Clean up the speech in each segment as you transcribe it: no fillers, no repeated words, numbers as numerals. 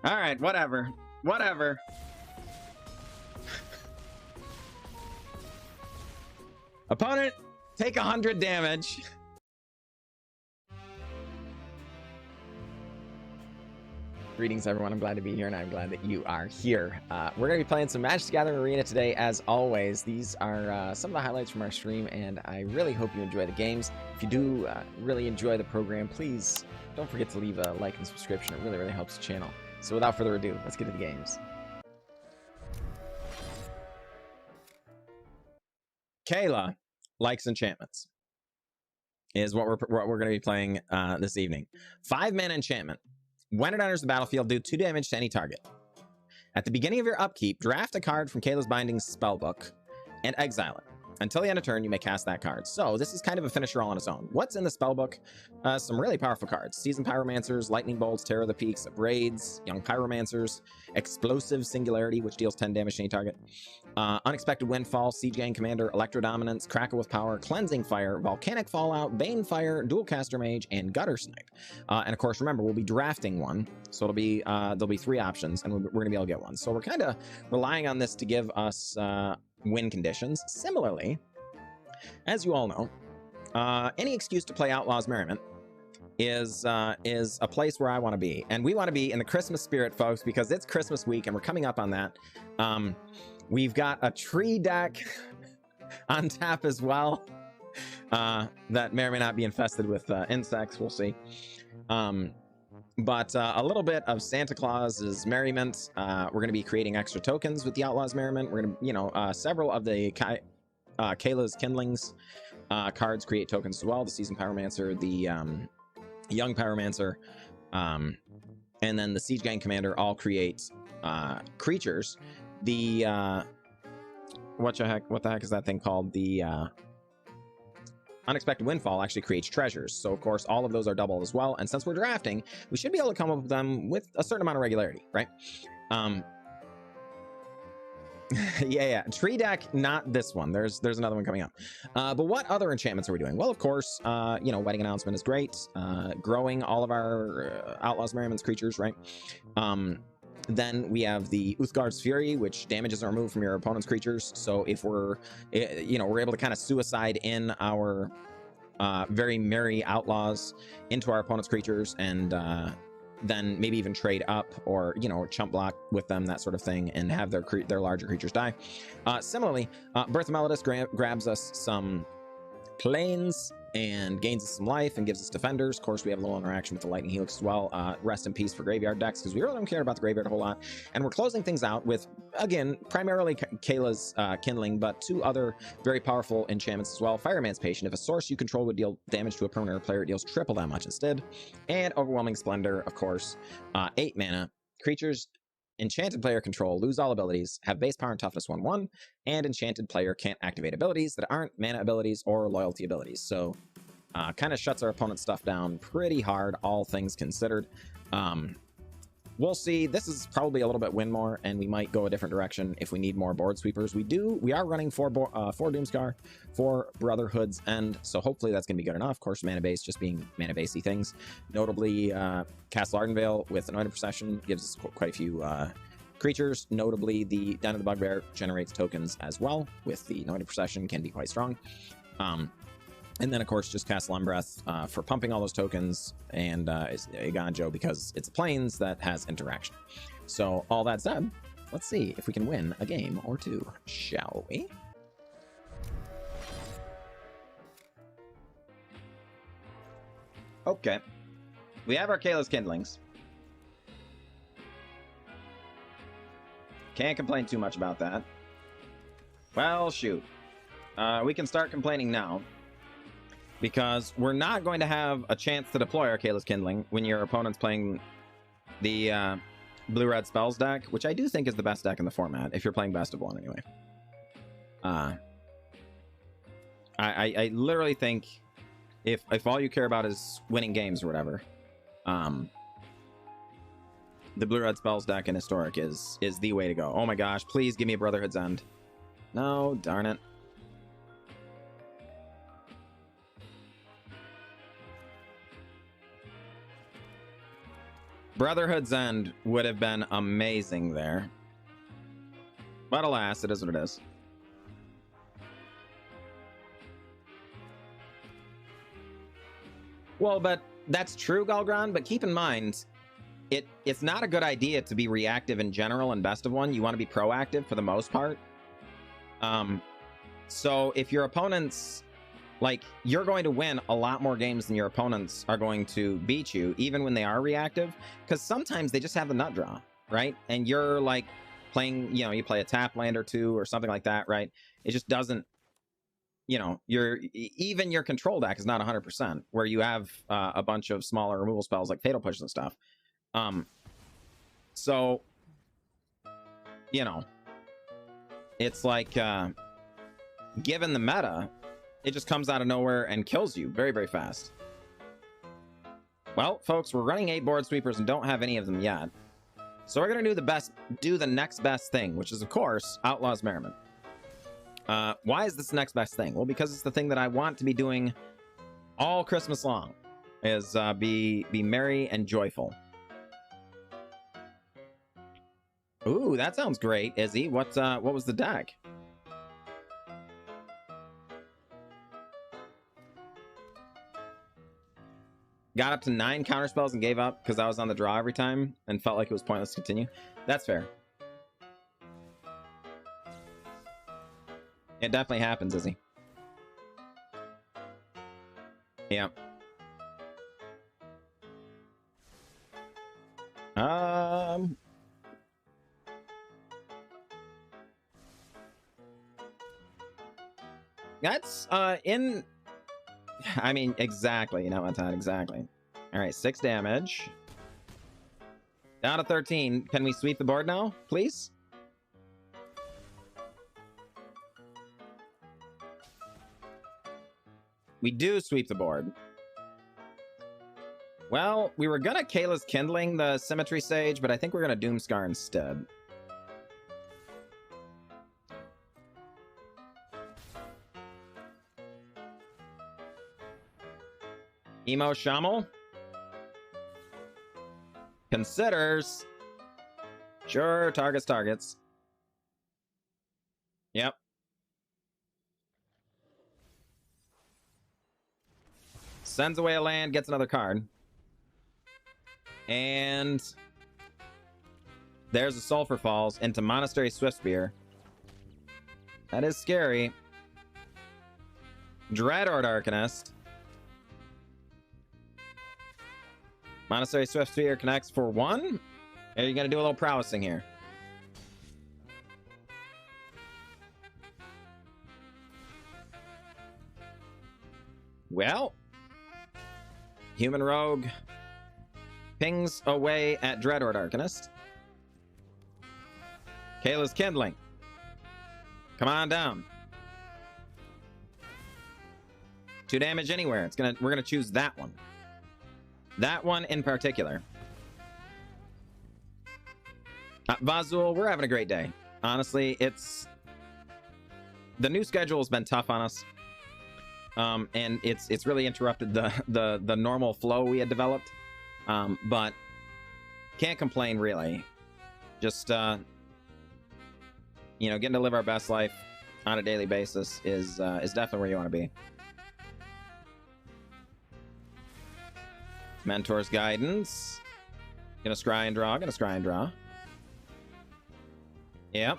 All right, whatever. Whatever. Opponent, take 100 damage. Greetings, everyone. I'm glad to be here, and I'm glad that you are here. We're going to be playing some Magic the Gathering Arena today, as always. These are some of the highlights from our stream, and I really hope you enjoy the games. If you do really enjoy the program, please don't forget to leave a like and subscription. It really, really helps the channel. So without further ado, let's get to the games. Kayla likes enchantments, is what we're going to be playing this evening. 5-mana enchantment. When it enters the battlefield, do 2 damage to any target. At the beginning of your upkeep, draft a card from Kayla's Bindings spellbook and exile it. Until the end of turn, you may cast that card. So this is kind of a finisher all on its own. What's in the spellbook? Some really powerful cards. Seasoned Pyromancers, Lightning Bolts, Terror of the Peaks, Braids, Young Pyromancers, Explosive Singularity, which deals 10 damage to any target, Unexpected Windfall, Siege Gang Commander, Electro Dominance, Crackle with Power, Cleansing Fire, Volcanic Fallout, Bane Fire, Dual Caster Mage, and Gutter Snipe. And of course, remember, we'll be drafting one. So it'll be there'll be 3 options, and we're going to be able to get one. So we're kind of relying on this to give us win conditions. Similarly, as you all know, any excuse to play Outlaws Merriment is a place where I want to be, and we want to be in the Christmas spirit, folks, because it's Christmas week and we're coming up on that. We've got a tree deck on tap as well that may or may not be infested with insects. We'll see. But a little bit of Santa Claus's Merriment. We're going to be creating extra tokens with the Outlaws Merriment. We're going to, several of the Kayla's Kindlings cards create tokens as well. The Seasoned Pyromancer, the Young Pyromancer, and then the Siege Gang Commander all create creatures. The what the heck is that thing called? The Unexpected Windfall actually creates treasures. So of course all of those are double as well. And since we're drafting, we should be able to come up with them with a certain amount of regularity, right? yeah, tree deck, not this one. There's another one coming up. But what other enchantments are we doing? Well, of course, Wedding Announcement is great. Growing all of our Outlaws Merriman's creatures, right? Then we have the Uthgar's Fury, which damages are removed from your opponent's creatures. So if we're able to kind of suicide in our very merry outlaws into our opponent's creatures, and then maybe even trade up or chump block with them, that sort of thing, and have their larger creatures die. Similarly, Birth of Melodus grabs us some planes and gains us some life and gives us defenders. Of course, we have a little interaction with the Lightning Helix as well. Rest in peace for graveyard decks, because we really don't care about the graveyard a whole lot. And we're closing things out with, again, primarily Kayla's Kindling, but 2 other very powerful enchantments as well. Fireman's Patient. If a source you control would deal damage to a permanent or player, it deals triple that much instead. And Overwhelming Splendor, of course. 8 mana. Creatures enchanted player control lose all abilities, have base power and toughness 1/1, and enchanted player can't activate abilities that aren't mana abilities or loyalty abilities. So kind of shuts our opponent's stuff down pretty hard, all things considered. We'll see. This is probably a little bit win more, and we might go a different direction if we need more board sweepers. We are running 4 Doomscar, 4 Brotherhood's End, so hopefully that's going to be good enough. Of course, mana base just being mana basey things. Notably, Castle Ardenvale with Anointed Procession gives us quite a few creatures. Notably, the Den of the Bugbear generates tokens as well with the Anointed Procession, can be quite strong. And then, of course, just Castle Umbreath for pumping all those tokens, and it's Iganjo because it's planes that has interaction. So, all that said, let's see if we can win a game or 2, shall we? Okay. We have our Kayla's Kindlings. Can't complain too much about that. Well, shoot. We can start complaining now, because we're not going to have a chance to deploy our Kayla's Kindling when your opponent's playing the Blue-Red Spells deck, which I do think is the best deck in the format, if you're playing Best of 1 anyway. I literally think if all you care about is winning games or whatever, the Blue-Red Spells deck in Historic is the way to go. Oh my gosh, please give me a Brotherhood's End. No, darn it. Brotherhood's End would have been amazing there. But alas, it is what it is. Well, but that's true, Galgron, but keep in mind, it's not a good idea to be reactive in general in Best of One. You want to be proactive for the most part. So if your opponents, like, you're going to win a lot more games than your opponents are going to beat you, even when they are reactive, because sometimes they just have the nut draw, right? And you're like playing, you know, you play a tap land or two or something like that, right? It just doesn't, you know, even your control deck is not 100%, where you have a bunch of smaller removal spells like Fatal Push and stuff. So, you know, it's like, given the meta, it just comes out of nowhere and kills you very, very fast. Well, folks, we're running 8 board sweepers and don't have any of them yet. So we're going to do the next best thing, which is, of course, Outlaws Merriment. Why is this the next best thing? Well, because it's the thing that I want to be doing all Christmas long, is be merry and joyful. Ooh, that sounds great, Izzy. What was the deck? Got up to 9 counterspells and gave up because I was on the draw every time and felt like it was pointless to continue. That's fair. It definitely happens, Izzy. Yeah. That's in. I mean, exactly. You know what, Todd? Exactly. All right, 6 damage. Down to 13. Can we sweep the board now, please? We do sweep the board. Well, we were gonna Kayla's Kindling the Symmetry Sage, but I think we're gonna Doomscar instead. Emo Shamal considers. Sure, targets. Yep. Sends away a land, gets another card. And there's a Sulphur Falls into Monastery Swiftspear. That is scary. Dreadhorde Arcanist. Monastery Swiftspear connects for 1. Are you going to do a little prowessing here? Well, Human Rogue pings away at Dreadhorde Arcanist. Kayla's Kindling. Come on down. 2 damage anywhere. We're gonna choose that one. That one in particular. Vazul, we're having a great day. Honestly, the new schedule has been tough on us. And it's really interrupted the normal flow we had developed. But can't complain, really. Just you know, getting to live our best life on a daily basis is definitely where you want to be. Mentor's Guidance. Gonna scry and draw. Yep.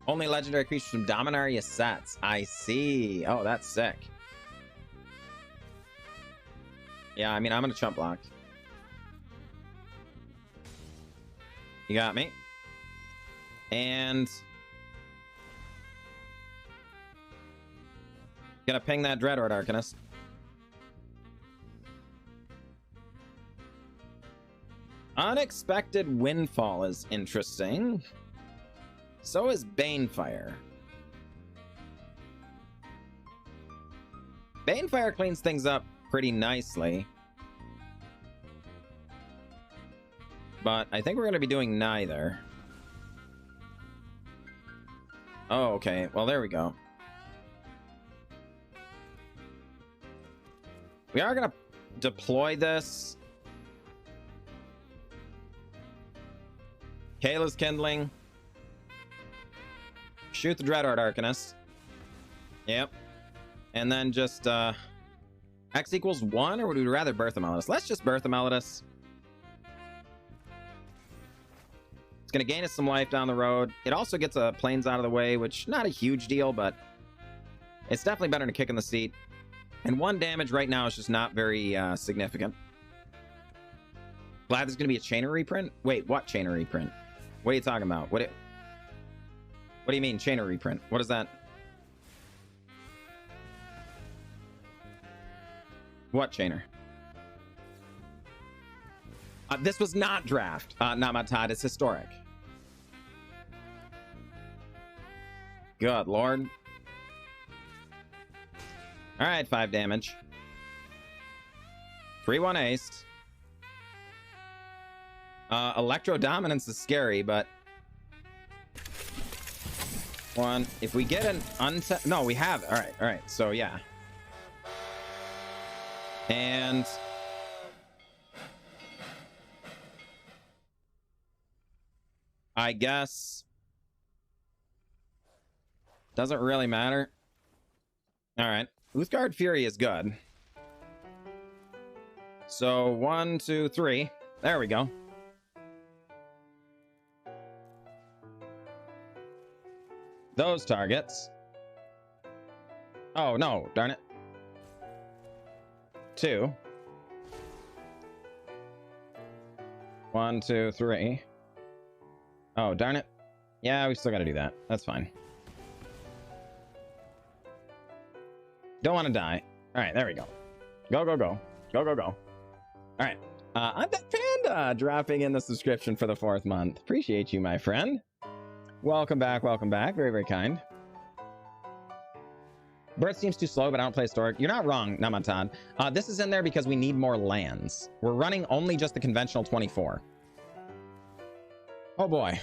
Only legendary creatures from Dominaria sets. I see. Oh, that's sick. Yeah, I mean, I'm gonna chump block. You got me. And gonna ping that Dreadhorde Arcanist. Unexpected Windfall is interesting. So is Banefire. Banefire cleans things up pretty nicely. But I think we're going to be doing neither. Oh, okay. Well, there we go. We are going to deploy this. Kayla's Kindling. Shoot the Dreadhorde Arcanist. Yep. And then just, X equals 1, or would we rather Birth of Melodus? Let's just Birth of Melodus. It's going to gain us some life down the road. It also gets Plains out of the way, which not a huge deal, but it's definitely better than a kick in the seat. And 1 damage right now is just not very significant. Glad there's going to be a Chainer reprint. Wait, what Chainer reprint? What are you talking about? What do you mean, Chainer reprint? What is that? What Chainer? This was not draft, Namatad. It's historic. Good lord. All right, 5 damage. 3-1 aced. Electro Dominance is scary, but... One, if we get an no, we have it. All right, so yeah. And... I guess... Doesn't really matter. All right. Uthgard Fury is good. So 1, 2, 3. There we go. Those targets. Oh no, darn it. 2. 1, 2, 3. Oh, darn it. Yeah, we still gotta do that. That's fine. Don't want to die. All right, there we go. Go, go, go. Go, go, go. All right. I'm that Panda dropping in the subscription for the 4th month. Appreciate you, my friend. Welcome back. Welcome back. Very, very kind. Birth seems too slow, but I don't play historic. You're not wrong, Namatad. This is in there because we need more lands. We're running only just the conventional 24. Oh, boy.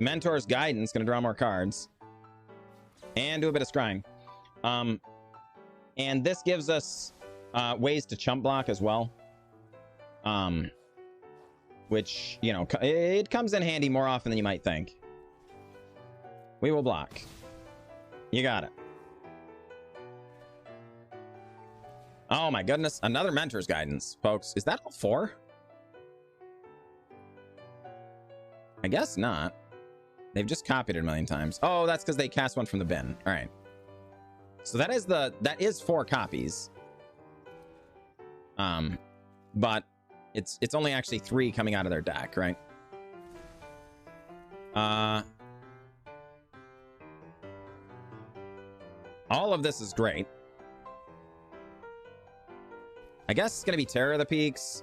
Mentor's Guidance, gonna draw more cards and do a bit of scrying. And this gives us ways to chump block as well, which, you know, it comes in handy more often than you might think. We will block. You got it. Oh my goodness, another Mentor's Guidance, folks. Is that all 4? I guess not. They've just copied it a million times. Oh, that's because they cast one from the bin. All right. So that is 4 copies. But it's only actually 3 coming out of their deck, right? All of this is great. I guess it's gonna be Terror of the Peaks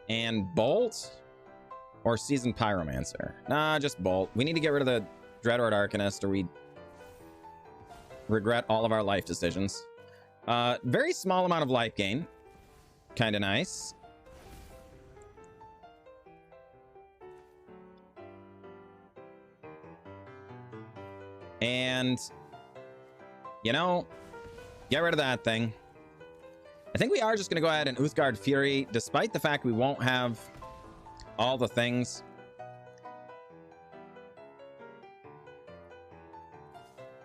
and Bolt. Or Seasoned Pyromancer. Nah, just Bolt. We need to get rid of the Dreadhorde Arcanist, or we regret all of our life decisions. Very small amount of life gain. Kind of nice. And, you know, get rid of that thing. I think we are just going to go ahead and Uthgard Fury, despite the fact we won't have all the things.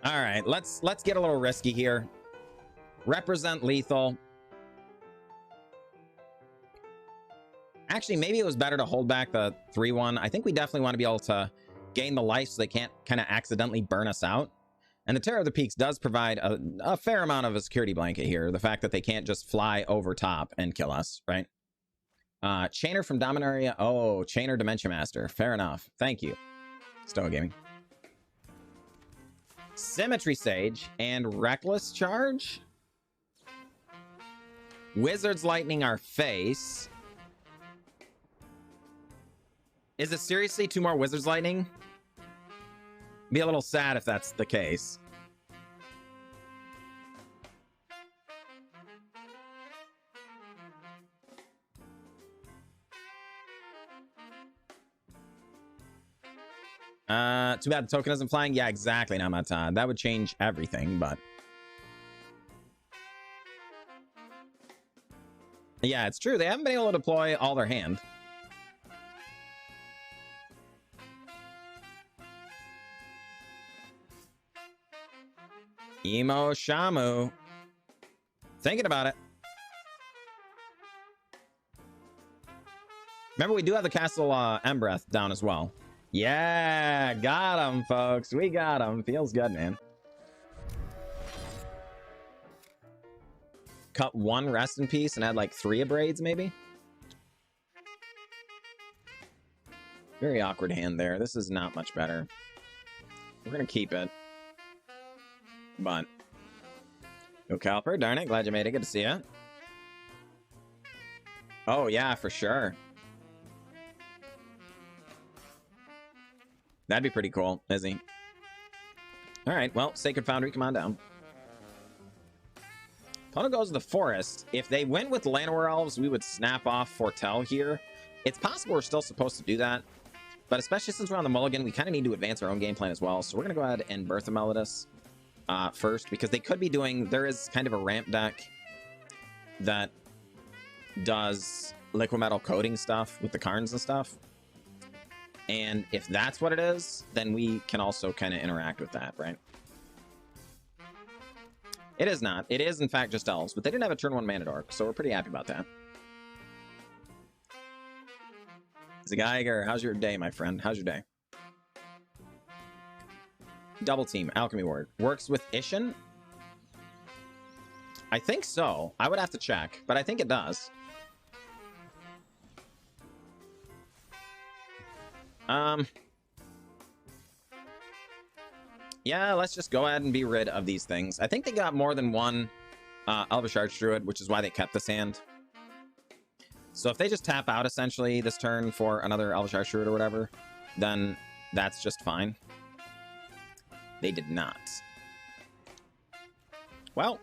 All right, let's get a little risky here. Represent lethal. Actually, maybe it was better to hold back the 3-1. I think we definitely want to be able to gain the life so they can't kind of accidentally burn us out. And the Terror of the Peaks does provide a fair amount of a security blanket here. The fact that they can't just fly over top and kill us, right? Chainer from Dominaria. Oh, Chainer Dementia Master. Fair enough. Thank you. Stoa Gaming. Symmetry Sage and Reckless Charge. Wizard's Lightning our face. Is it seriously 2 more Wizard's Lightning? Be a little sad if that's the case. Too bad the token isn't flying. Yeah, exactly, Namatan. That would change everything, but yeah, it's true. They haven't been able to deploy all their hand. Emo Shamu. Thinking about it. Remember, we do have the Castle Embreth down as well. Yeah, got him, folks. We got him. Feels good, man. Cut one rest in peace and add like 3 abrades, maybe? Very awkward hand there. This is not much better. We're going to keep it. But... Go Calper. Darn it. Glad you made it. Good to see you. Oh, yeah, for sure. That'd be pretty cool, Izzy. All right, well, Sacred Foundry, come on down. Opponent goes to the forest. If they went with Llanowar Elves, we would snap off Fortell here. It's possible we're still supposed to do that, but especially since we're on the mulligan, we kind of need to advance our own game plan as well. So we're going to go ahead and Bertha Melodus first, because they could be doing... There is kind of a ramp deck that does liquid metal coating stuff with the Karns and stuff. And if that's what it is, then we can also kind of interact with that, right? It is not. It is, in fact, just elves, but they didn't have a turn 1 mana dork, so we're pretty happy about that. Zagaiger, how's your day, my friend? How's your day? Double team, Alchemy Ward. Works with Ishin? I think so. I would have to check, but I think it does. Yeah, let's just go ahead and be rid of these things. I think they got more than one Elvish Archdruid, which is why they kept this hand. So if they just tap out, essentially, this turn for another Elvish Archdruid or whatever, then that's just fine. They did not. Well,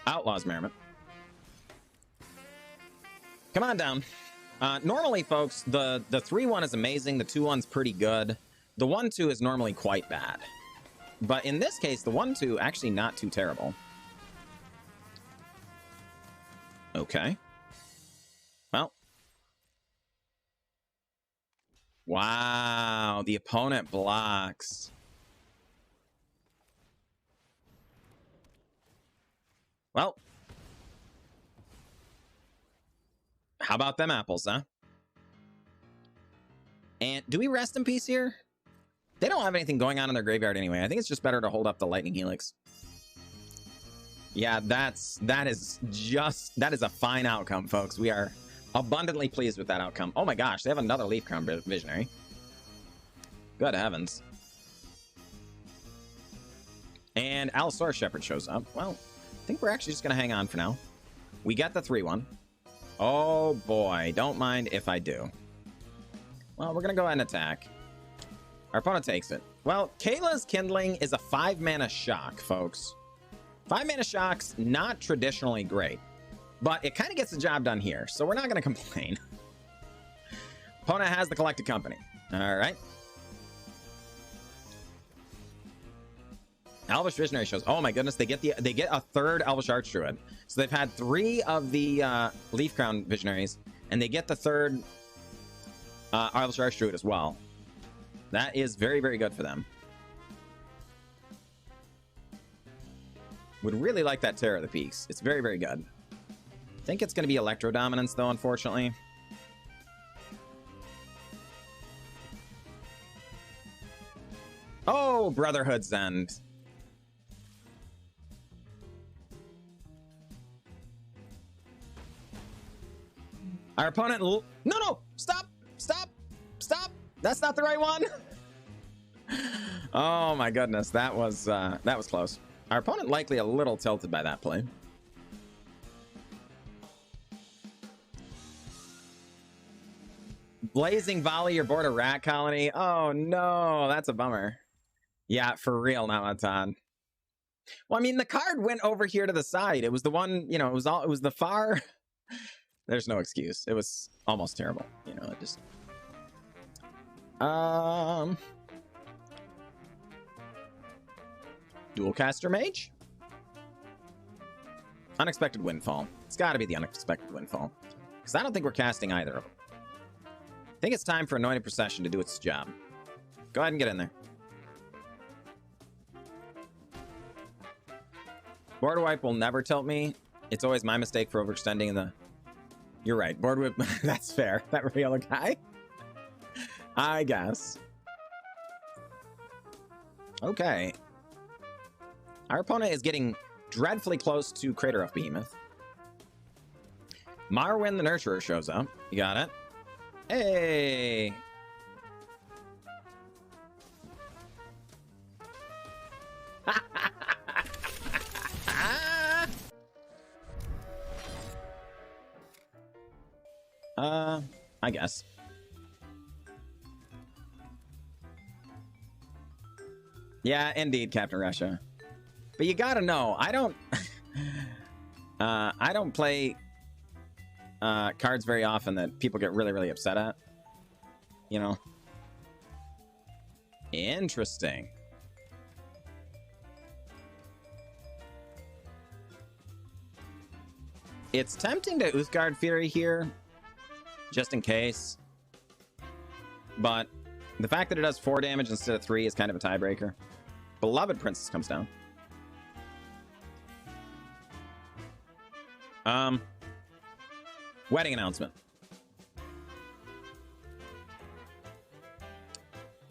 Outlaws Merriment. Come on down. Normally, folks, the 3-1 is amazing. The 2-1's pretty good. The 1-2 is normally quite bad. But in this case, the 1-2 actually not too terrible. Okay. Well. Wow, the opponent blocks. Well. How about them apples, huh? And do we rest in peace here? They don't have anything going on in their graveyard anyway. I think it's just better to hold up the Lightning Helix. Yeah, that is a fine outcome, folks. We are abundantly pleased with that outcome. Oh my gosh, they have another Leaf Crown Visionary. Good heavens. And Allosaurus Shepherd shows up. Well, I think we're actually just going to hang on for now. We get the 3-1. Oh boy, don't mind if I do. Well, we're going to go ahead and attack. Our opponent takes it. Well, Kayla's Kindling is a 5-mana shock, folks. 5-mana shock's not traditionally great, but it kind of gets the job done here, so we're not going to complain. Opponent has the Collected Company. All right. Elvish Visionary shows. Oh my goodness, they get a third Elvish Archdruid. So they've had 3 of the Leaf Crown Visionaries, and they get the third Elvish Archdruid as well. That is very, very good for them. Would really like that Terror of the Peaks. It's very, very good. I think it's going to be Electro Dominance, though, unfortunately. Oh, Brotherhood's End. Our opponent... No! Stop! Stop! Stop! That's not the right one! Oh my goodness, that was close. Our opponent likely a little tilted by that play. Blazing Volley, you're board a rat colony. Oh no, that's a bummer. Yeah, for real, Namatan. Well, I mean, the card went over here to the side. It was the one, you know, it was the far. There's no excuse. It was almost terrible. You know, it just. Dualcaster Mage? Unexpected Windfall. It's got to be the Unexpected Windfall. Because I don't think we're casting either of them. I think it's time for Anointed Procession to do its job. Go ahead and get in there. Board wipe will never tilt me. It's always my mistake for overextending the... You're right. Board whip... That's fair. That real guy. I guess. Okay. Our opponent is getting dreadfully close to Crater of Behemoth. Marwyn the Nurturer shows up. You got it. Hey! I guess. Yeah, indeed, Captain Russia. But you gotta know, I don't... I don't play cards very often that people get really, really upset at. You know? Interesting. It's tempting to Uthgard Fury here, just in case. But the fact that it does 4 damage instead of 3 is kind of a tiebreaker. Beloved Princess comes down. Wedding announcement.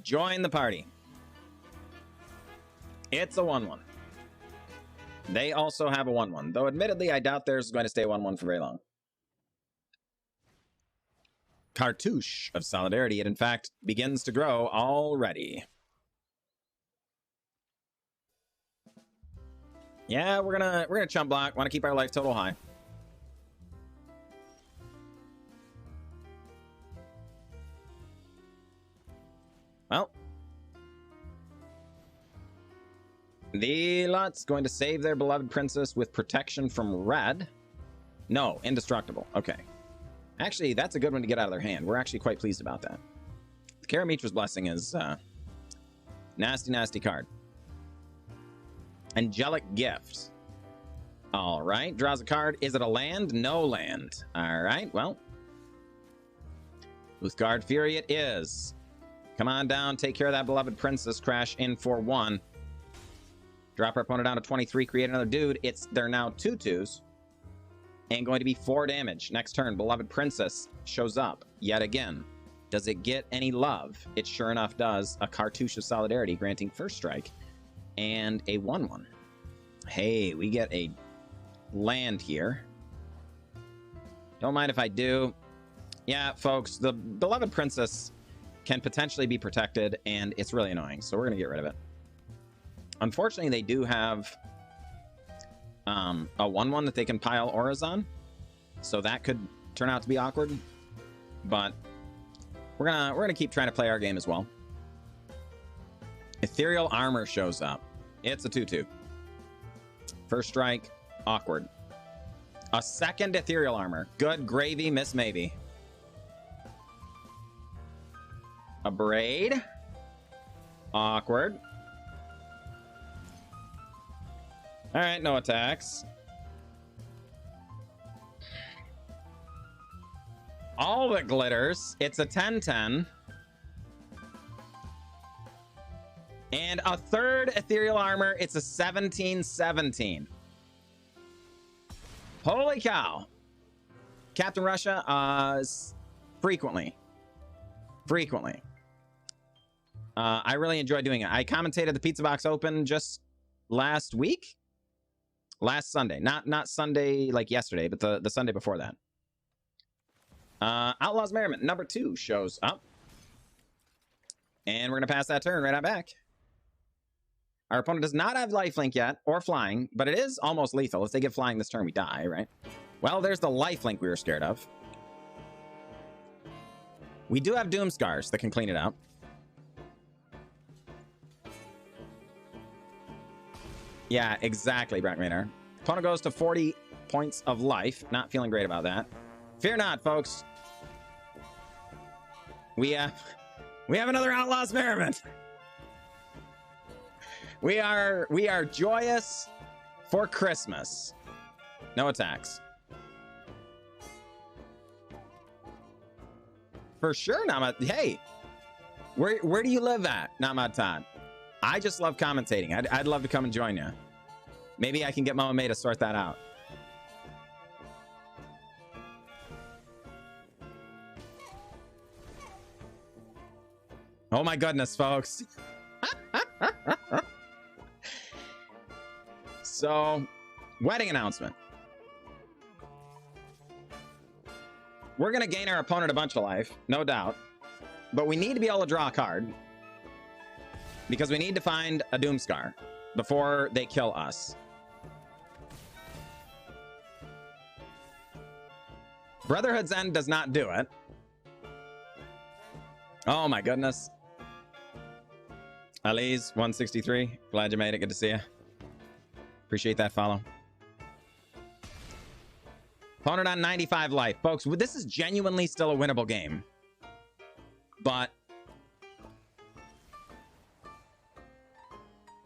Join the party. It's a 1/1. They also have a 1/1, though admittedly I doubt theirs is going to stay 1/1 for very long. Cartouche of Solidarity. It in fact begins to grow already. Yeah, we're gonna chump block. Want to keep our life total high. Well, the lot's going to save their beloved princess with protection from red. No, indestructible. Okay. Actually, that's a good one to get out of their hand. We're actually quite pleased about that. The Karamitra's Blessing is nasty, nasty card. Angelic Gift. All right, draws a card. Is it a land? No land. All right, well. Uthgard Fury it is. Come on down, take care of that beloved princess. Crash in for 1. Drop our opponent down to 23, create another dude. They're now 2/2s. And going to be 4 damage. Next turn, beloved princess shows up yet again. Does it get any love? It sure enough does. A Cartouche of Solidarity, granting first strike. And a 1/1. Hey, we get a land here. Don't mind if I do. Yeah, folks, the beloved princess can potentially be protected, and it's really annoying, so we're going to get rid of it. Unfortunately, they do have a 1/1 that they can pile auras on, so that could turn out to be awkward. But we're gonna keep trying to play our game as well. Ethereal Armor shows up. It's a 2/2. First strike, awkward. A second Ethereal Armor. Good gravy, Miss Maybe. A Braid. Awkward. All right, no attacks. All that glitters. It's a 10/10. And a third Ethereal Armor. It's a 17/17. Holy cow. Captain Russia, frequently. I really enjoy doing it. I commentated the Pizza Box Open just last week. Last Sunday. Not Sunday like yesterday, but the Sunday before that. Outlaws Merriment, number 2 shows up. And we're going to pass that turn right on back. Our opponent does not have lifelink yet, or flying, but it is almost lethal. If they get flying this turn, we die, right? Well, there's the lifelink we were scared of. We do have Doom Scars that can clean it out. Yeah, exactly, Brock Maynard. Opponent goes to 40 points of life. Not feeling great about that. Fear not, folks. We have another Outlaws Merriment. We are joyous for Christmas. No attacks. For sure, Namat. Hey, where do you live at, Namatad? I just love commentating. I'd love to come and join you. Maybe I can get Mama May to sort that out. Oh my goodness, folks. So, wedding announcement. We're going to gain our opponent a bunch of life, no doubt. But we need to be able to draw a card. Because we need to find a Doomscar before they kill us. Brotherhood's End does not do it. Oh my goodness. Ali's 163. Glad you made it. Good to see you. Appreciate that follow. Opponent on 95 life. Folks, this is genuinely still a winnable game. But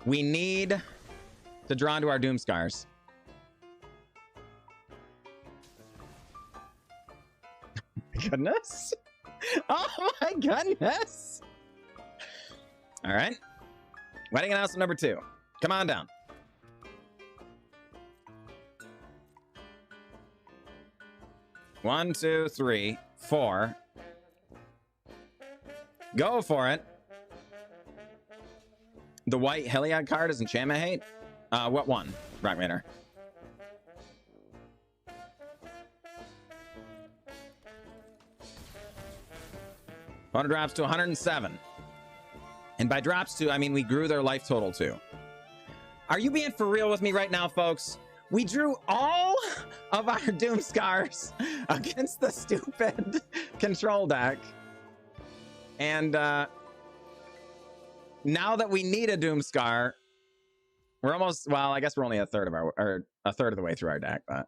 we need to draw into our Doomscars. Goodness. Oh my goodness. All right. Wedding announcement number 2. Come on down. One, 2, 3, 4. Go for it. The white Heliod card is enchantment hate. What one? Rock Raider. Opponent drops to 107. And by drops to, I mean we grew their life total too. Are you being for real with me right now, folks? We drew all of our Doomscars against the stupid control deck. And now that we need a Doomscar, we're almost, well, I guess we're only a third of the way through our deck, but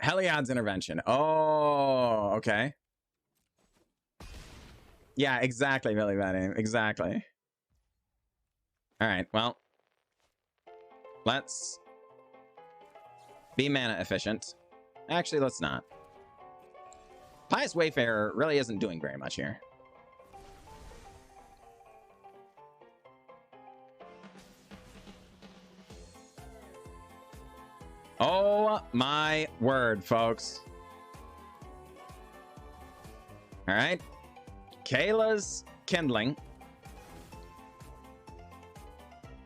Heliod's Intervention. Oh, okay. Yeah, exactly, Billy Betty. Exactly. All right, well, let's be mana efficient. Actually, let's not. Pious Wayfarer really isn't doing very much here. Oh my word, folks. All right. Kayla's Kindling.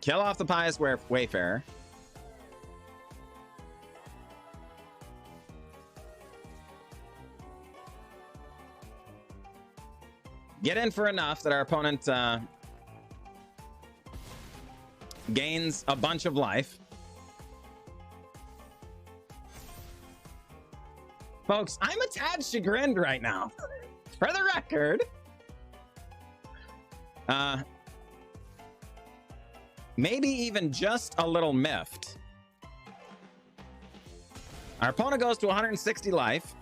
Kill off the Pious Wayfarer. Get in for enough that our opponent gains a bunch of life. Folks, I'm a tad chagrined right now. For the record. Maybe even just a little miffed. Our opponent goes to 160 life.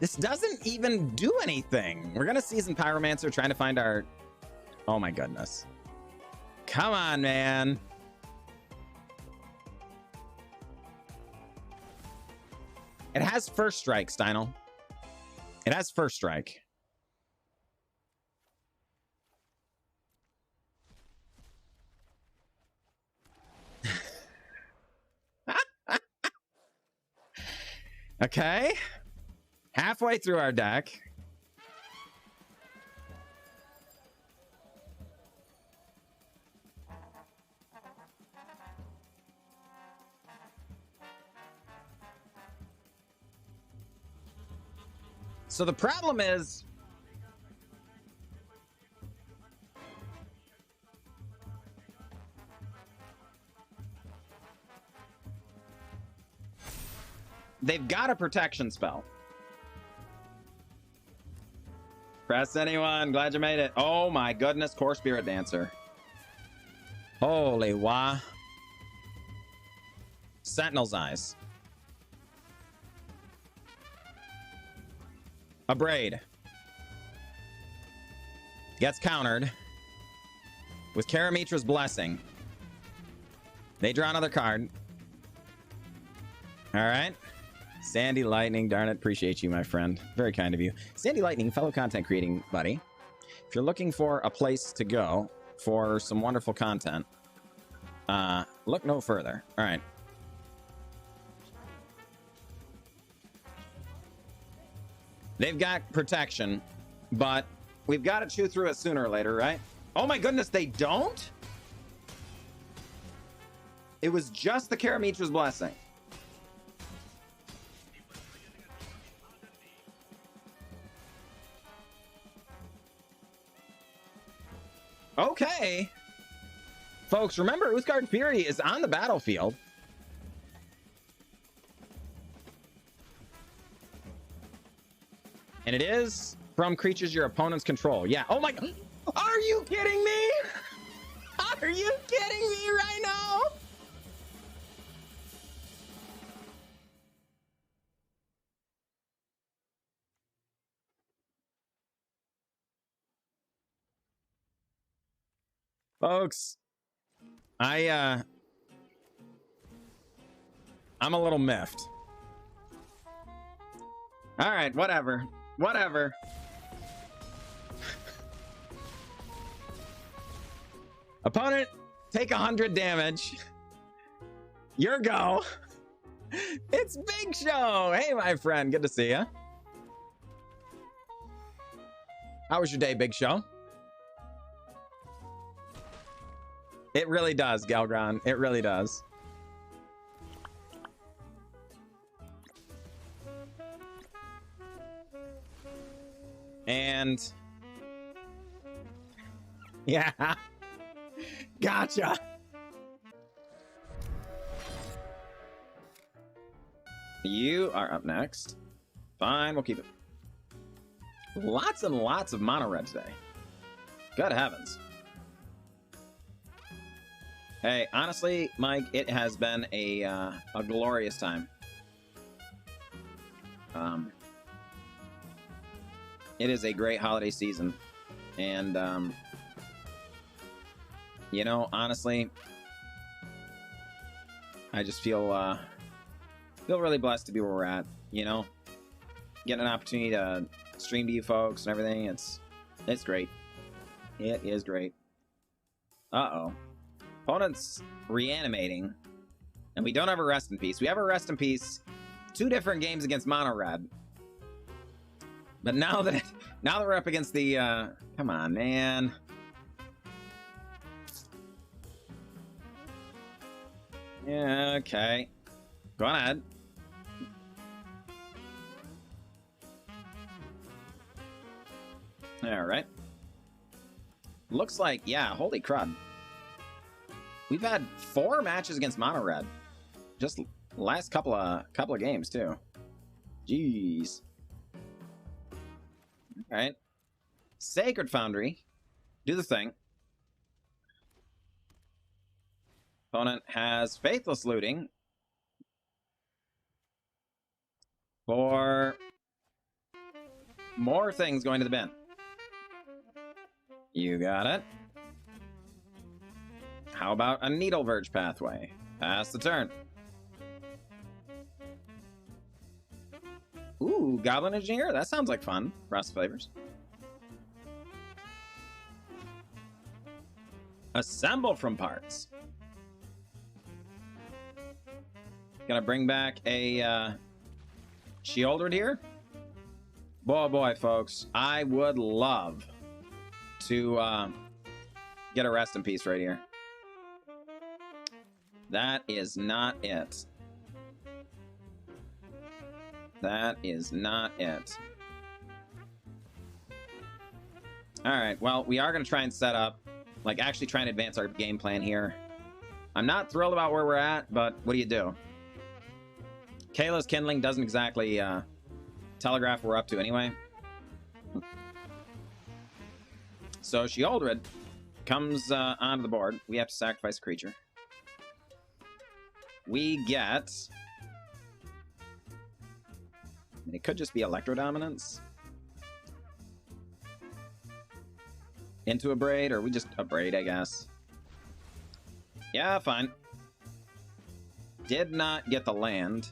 This doesn't even do anything. We're gonna Season Pyromancer trying to find our... Oh my goodness. Come on, man. It has First Strike, Steinel. It has First Strike. Okay. Halfway through our deck. So the problem is they've got a protection spell. Press anyone. Glad you made it. Oh my goodness. Core Spirit Dancer. Holy wah. Sentinel's Eyes. A Braid. Gets countered with Karamitra's Blessing. They draw another card. All right. Sandy Lightning, darn it. Appreciate you, my friend. Very kind of you. Sandy Lightning, fellow content creating buddy. If you're looking for a place to go for some wonderful content, look no further. All right. They've got protection, but we've got to chew through it sooner or later, right? Oh my goodness, they don't? It was just the Karamitra's Blessing. Okay. Folks, remember, Uthgardt Fury is on the battlefield. And it is from creatures your opponents control. Yeah. Oh my God. Are you kidding me? Are you kidding me right now? Folks, I'm a little miffed. All right, whatever. Whatever. Opponent, take 100 damage. Your go. It's Big Show. Hey, my friend. Good to see you. How was your day, Big Show? It really does, Galgron. It really does. And yeah, gotcha. You are up next. Fine, we'll keep it. Lots and lots of mono red today. Good heavens. Hey, honestly, Mike, it has been a glorious time. It is a great holiday season, and you know, honestly, I just feel really blessed to be where we're at. You know, getting an opportunity to stream to you folks and everything. It's great. It is great. Uh-oh. Opponent's reanimating, and we don't have a rest in peace. We have a rest in peace 2 different games against mono red. But now that we're up against the come on, man. Yeah, okay. Go on ahead. All right. Looks like, yeah, holy crud. We've had 4 matches against mono red. Just last couple of games too. Jeez. All right. Sacred Foundry. Do the thing. Opponent has Faithless Looting. For more things going to the bin. You got it. How about a Needle Verge pathway? Pass the turn. Ooh, Goblin Engineer? That sounds like fun. Rust flavors. Assemble from parts. Gonna bring back a Sheoldred here. Boy, boy, folks. I would love to get a rest in peace right here. That is not it. That is not it. Alright, well, we are going to try and set up, like, actually try and advance our game plan here. I'm not thrilled about where we're at, but what do you do? Kayla's Kindling doesn't exactly telegraph what we're up to anyway. So Sheoldred comes onto the board. We have to sacrifice a creature. we get... It could just be Electro Dominance. Into a Braid, or we just a Braid, I guess. Yeah, fine. Did not get the land.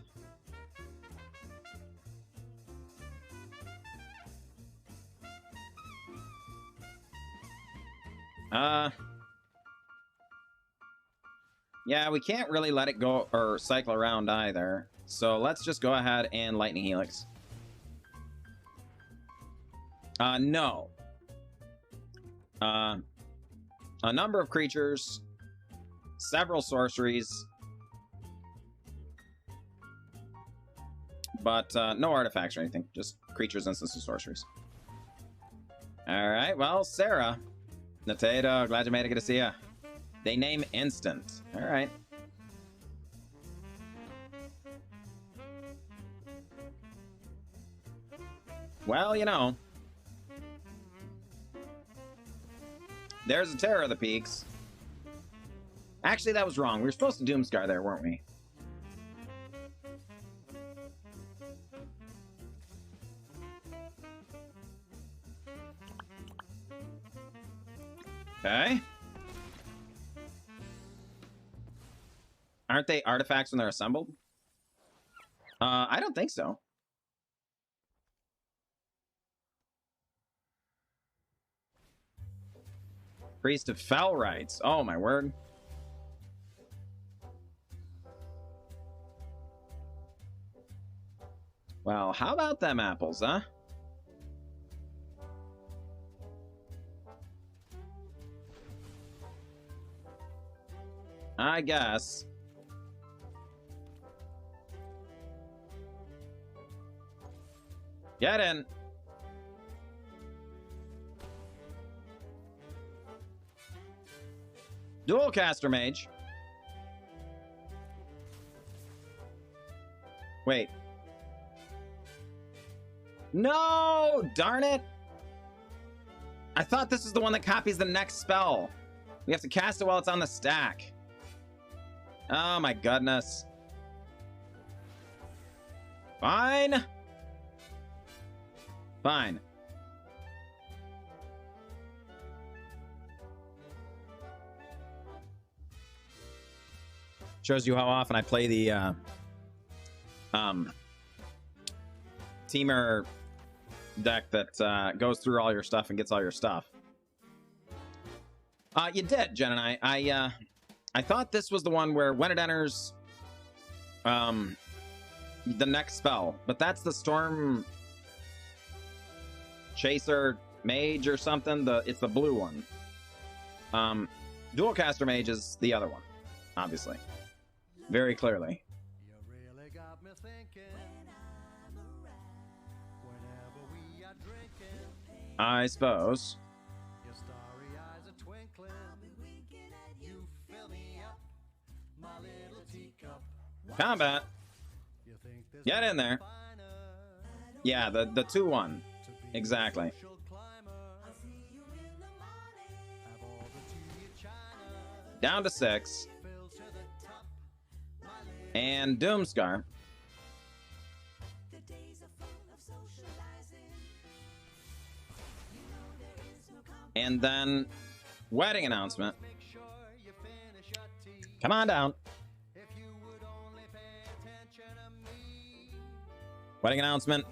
Yeah, we can't really let it go or cycle around either. So let's just go ahead and Lightning Helix. No. A number of creatures, several sorceries, but no artifacts or anything. Just creatures, instances, and sorceries. All right, well, Sarah. Natato, glad you made it. Good to see ya. They name instant. All right. Well, you know. There's a Terror of the Peaks. Actually, that was wrong. We were supposed to Doomscar there, weren't we? Okay. Aren't they artifacts when they're assembled? I don't think so. Priest of Fell Rites. Oh, my word. Well, how about them apples, huh? I guess. Get in. Dual Caster Mage. Wait. No! Darn it! I thought this is the one that copies the next spell. We have to cast it while it's on the stack. Oh my goodness. Fine. Fine. Shows you how often I play the Teamer deck that goes through all your stuff and gets all your stuff. You did, Jen and I thought this was the one where when it enters the next spell, but that's the Storm Chaser Mage or something. It's the blue one. Dual Caster Mage is the other one, obviously. Very clearly. You really got me thinking. Whenever we are drinking, I suppose. your starry eyes are twinkling. You fill me up, my little teacup. Combat. You think there's Get in there. finer Yeah, the 2-1. to be Exactly. a social climber. Have all the tea in China, Down to 6. fill to the top. And Doomscar. And then Wedding Announcement. Make sure you finish your tea. Come on down. If you would only pay attention to me. Wedding Announcement.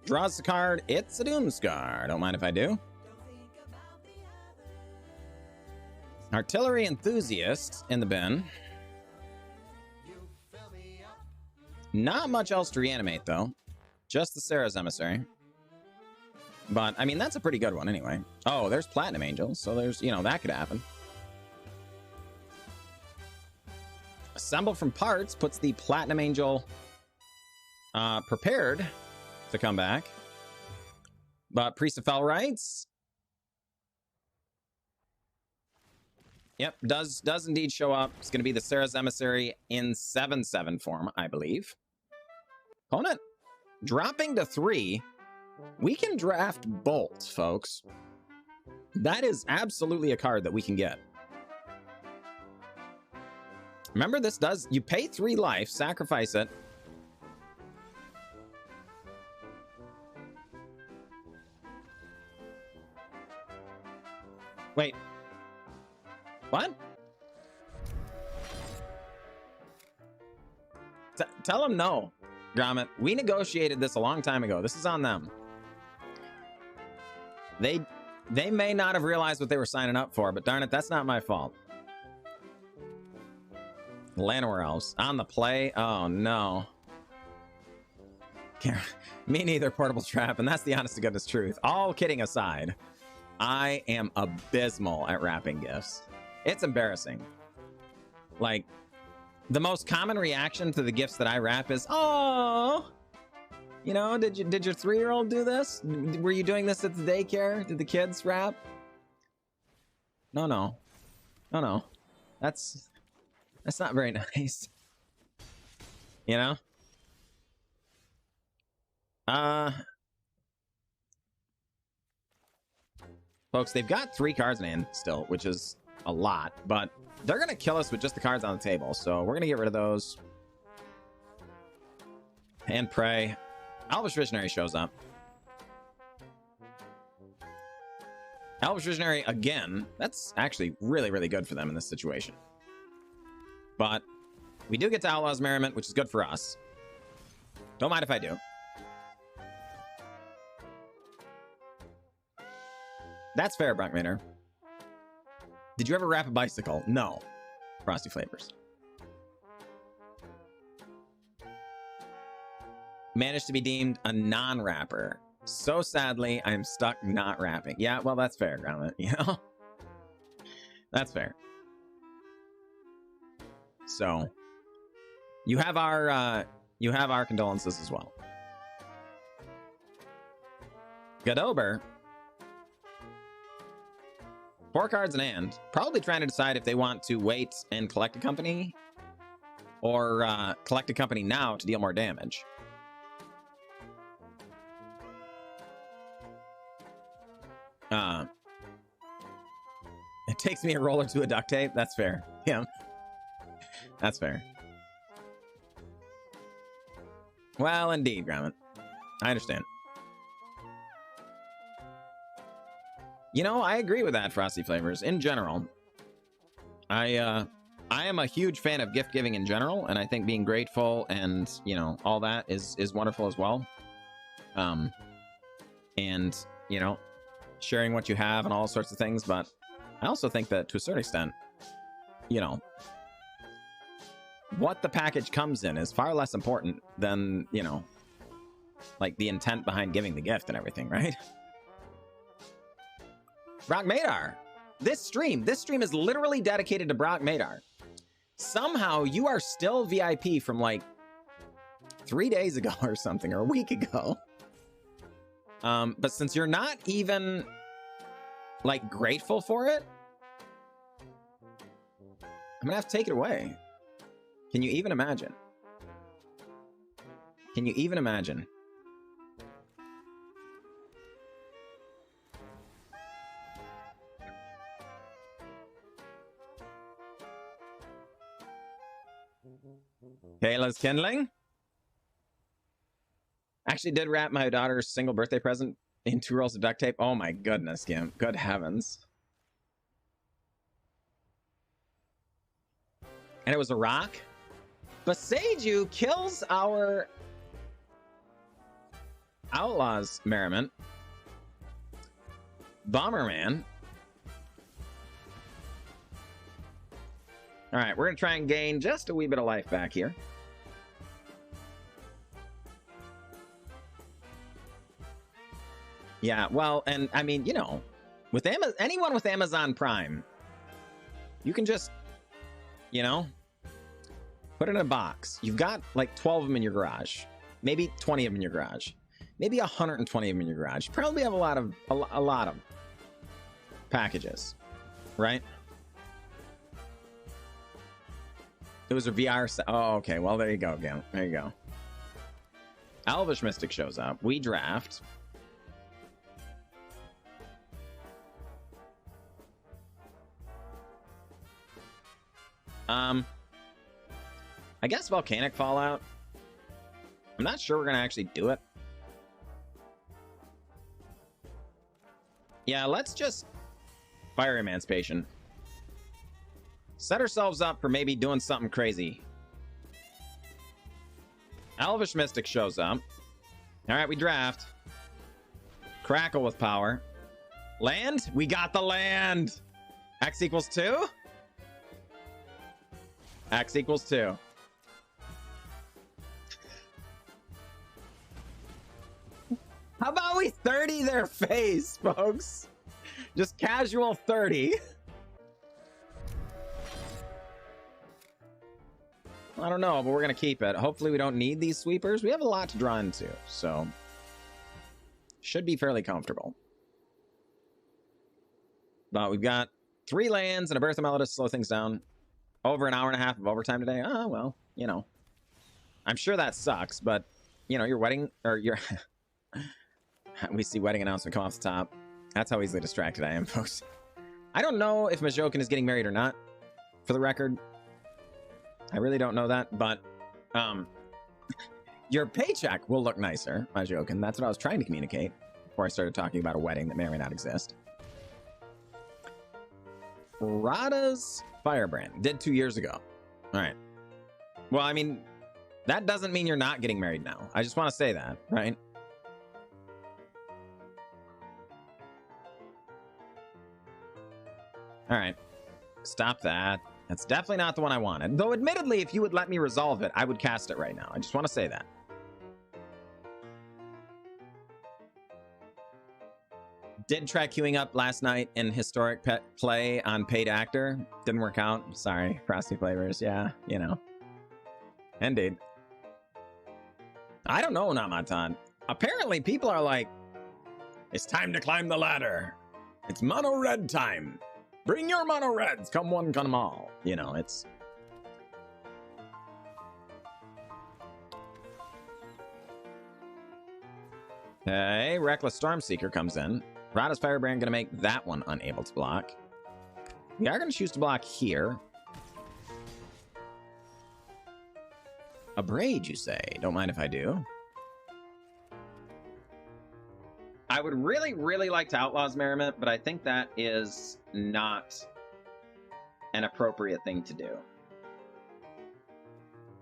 Draws the card. It's a Doomscar. Don't mind if I do. Artillery Enthusiast in the bin. Not much else to reanimate, though. Just the Sarah's Emissary. But, I mean, that's a pretty good one anyway. Oh, there's Platinum Angel, so there's, you know, that could happen. Assemble from Parts puts the Platinum Angel prepared to come back. But Priest of Fell Rites. Yep, does indeed show up. It's going to be the Sarah's Emissary in 7/7 form, I believe. Opponent dropping to 3. We can draft Bolt, folks. That is absolutely a card that we can get. Remember, this does, you pay 3 life, sacrifice it. Wait. What? Tell them no, Gromit. We negotiated this a long time ago. This is on them. They may not have realized what they were signing up for, but darn it, that's not my fault. Llanowar Elves on the play. Oh no. Me neither, Portable Trap, and that's the honest to goodness truth. All kidding aside, I am abysmal at wrapping gifts. It's embarrassing. Like, the most common reaction to the gifts that I wrap is, "Oh, you know, did your 3-year-old do this? Were you doing this at the daycare? Did the kids wrap?" No. That's not very nice. You know? Folks, they've got 3 cards in hand still, which is a lot, but they're gonna kill us with just the cards on the table, so we're gonna get rid of those. And pray. Elvish Visionary shows up. Elvish Visionary again. That's actually really, really good for them in this situation. But we do get to Outlaw's Merriment, which is good for us. Don't mind if I do. That's fair, Brock Maynard. Did you ever wrap a bicycle? No. Frosty Flavors. Managed to be deemed a non-rapper. So sadly, I'm stuck not rapping. Yeah, well, that's fair, Gromit, you know? That's fair. So, you have our condolences as well. Godober. 4 cards in hand. Probably trying to decide if they want to wait and collect a company or collect a company now to deal more damage. It takes me a roll or 2 of duct tape. That's fair. Yeah. That's fair. Well, indeed, Gromit. I understand. You know, I agree with that, Frosty Flavors. In general, I am a huge fan of gift giving in general, and I think being grateful and, you know, all that is wonderful as well. And, you know, sharing what you have and all sorts of things, but I also think that to a certain extent, you know, what the package comes in is far less important than, you know, like the intent behind giving the gift and everything, right? Brock Madar. This stream is literally dedicated to Brock Madar. Somehow you are still VIP from like 3 days ago or something, or a week ago. But since you're not even like grateful for it, I'm gonna have to take it away. Can you even imagine? Can you even imagine? Kayla's kindling. Actually did wrap my daughter's single birthday present in 2 rolls of duct tape. Oh my goodness, Gimp. Good heavens. And it was a rock. Baseju kills our Outlaw's Merriment. Bomberman. All right, we're going to try and gain just a wee bit of life back here. Yeah, well, and I mean, you know, with anyone with Amazon Prime, you can just, you know, put it in a box. You've got like 12 of them in your garage, maybe 20 of them in your garage, maybe 120 of them in your garage. You probably have a lot of packages, right? It was a VR set. Oh, okay. Well, there you go, again. There you go. Elvish Mystic shows up. We draft. I guess volcanic fallout. I'm not sure we're gonna actually do it. Yeah, let's just fire emancipation. Set ourselves up for maybe doing something crazy. Elvish Mystic shows up. All right, we draft. Crackle with power. Land? We got the land. X equals 2? X equals 2. How about we 30 their face, folks? Just casual 30. I don't know, but we're going to keep it. Hopefully we don't need these sweepers. We have a lot to draw into, so should be fairly comfortable. But we've got 3 lands and a Birth of Melody to slow things down. Over an hour and a half of overtime today. Oh, well, you know. I'm sure that sucks, but, you know, your wedding, or your... we see wedding announcement come off the top. That's how easily distracted I am, folks. I don't know if Majokin is getting married or not, for the record. I really don't know that, but your paycheck will look nicer, Majokin. That's what I was trying to communicate before I started talking about a wedding that may or may not exist. Rada's Firebrand did 2 years ago. All right. Well, I mean, that doesn't mean you're not getting married now. I just want to say that, right? All right. Stop that. That's definitely not the one I wanted. Though, admittedly, if you would let me resolve it, I would cast it right now. I just want to say that. Did try queuing up last night in historic pet play on paid actor. Didn't work out. Sorry, Frosty Flavors. Yeah, you know. Indeed. I don't know, Namatan. Apparently, people are like, it's time to climb the ladder. It's mono red time. Bring your mono reds. Come one, come all. You know, it's... Okay, Reckless Stormseeker comes in. Rada's Firebrand gonna make that one unable to block. We are gonna choose to block here. Abrade, you say? Don't mind if I do. I would really, really like to Outlaw's Merriment, but I think that is not an appropriate thing to do.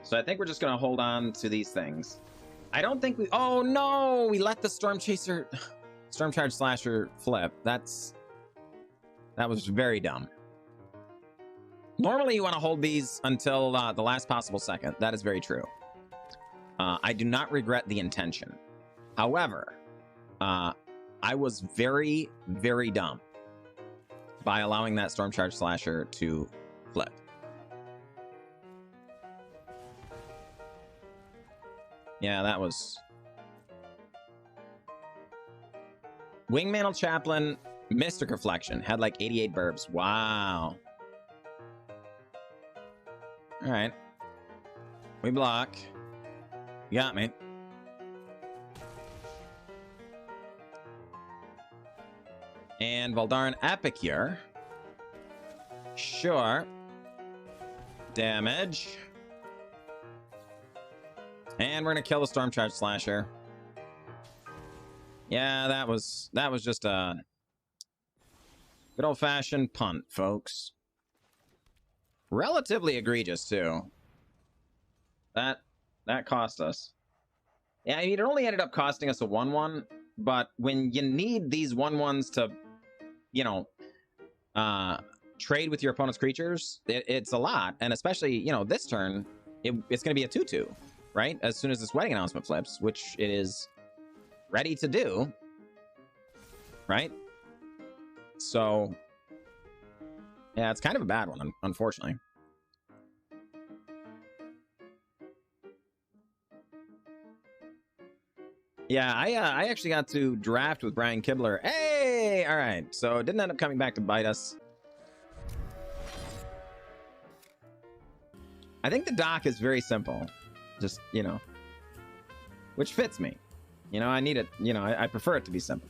So I think we're just going to hold on to these things. I don't think we... Oh, no! We let the Storm Charge Slasher flip. That was very dumb. Normally, you want to hold these until the last possible second. That is very true. I do not regret the intention. However... I was very, very dumb by allowing that Storm Charge Slasher to flip. Yeah, that was... Wingmantle Chaplain, Mystic Reflection. Had like 88 burbs. Wow. Alright. We block. You got me. And Valdaran Epicure. Sure. Damage. And we're gonna kill the Storm Charge Slasher. Yeah, that was just a good old-fashioned punt, folks. Relatively egregious too. That cost us. Yeah, I mean, it only ended up costing us a 1/1, but when you need these 1/1s to, you know, trade with your opponent's creatures, it's a lot. And especially, you know, this turn, it's going to be a 2/2, right? As soon as this wedding announcement flips, which it is ready to do, right? So, yeah, it's kind of a bad one, unfortunately. Yeah, I actually got to draft with Brian Kibler. Hey! All right, so it didn't end up coming back to bite us. I think the dock is very simple. Just, you know, which fits me. You know, I need it, you know, I prefer it to be simple.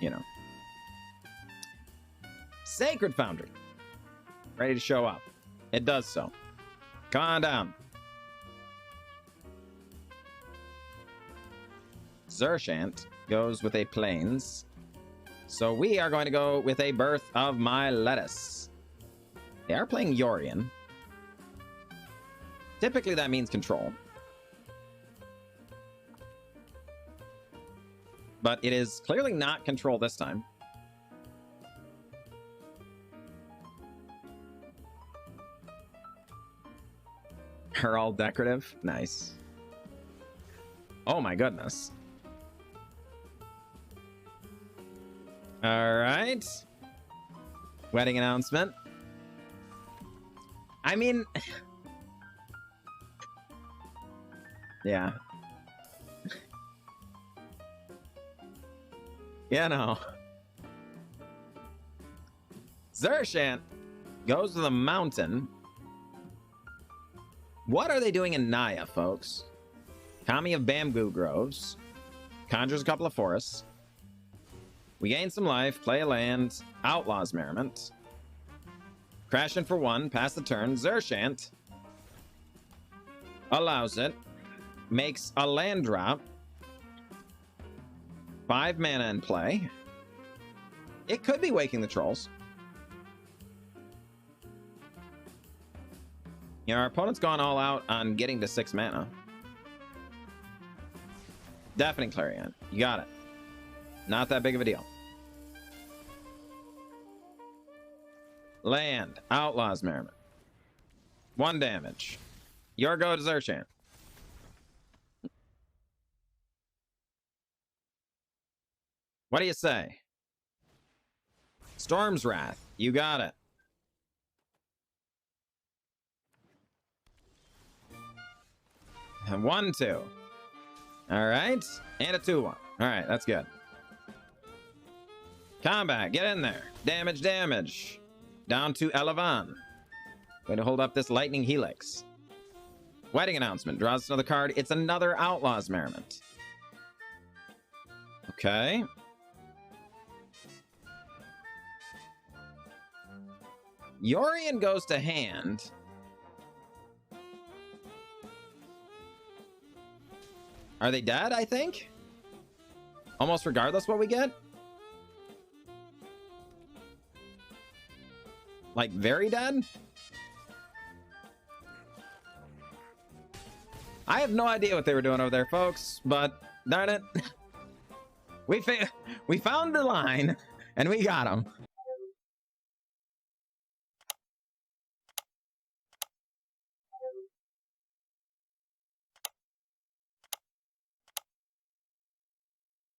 You know. Sacred Foundry. Ready to show up. It does so. Come on down. Zershant goes with a Plains. So we are going to go with a Birth of My Lettuce. They are playing Yorion. Typically that means control. But it is clearly not control this time. Are all decorative? Nice. Oh my goodness. All right. Wedding announcement. I mean... yeah. Yeah, no. Zershant goes to the mountain. What are they doing in Naya, folks? Kami of Bamboo Groves. Conjures a couple of forests. We gain some life, play a land, Outlaws Merriment. Crash in for one, pass the turn. Zershant allows it. Makes a land drop. 5 mana in play. It could be Waking the Trolls. You know, our opponent's gone all out on getting to 6 mana. Deafening Clarion. You got it. Not that big of a deal. Land. Outlaws Merriment. 1 damage. Your go to Zershant. What do you say? Storm's Wrath. You got it. And 1/2. All right. And a 2/1. All right, that's good. Combat, get in there. Damage, damage. Down to Elavan. Going to hold up this Lightning Helix. Wedding announcement. Draws another card. It's another Outlaws Merriment. Okay. Yorion goes to hand. Are they dead, I think? Almost regardless what we get? Like, very dead? I have no idea what they were doing over there, folks, but darn it. We found the line, and we got them.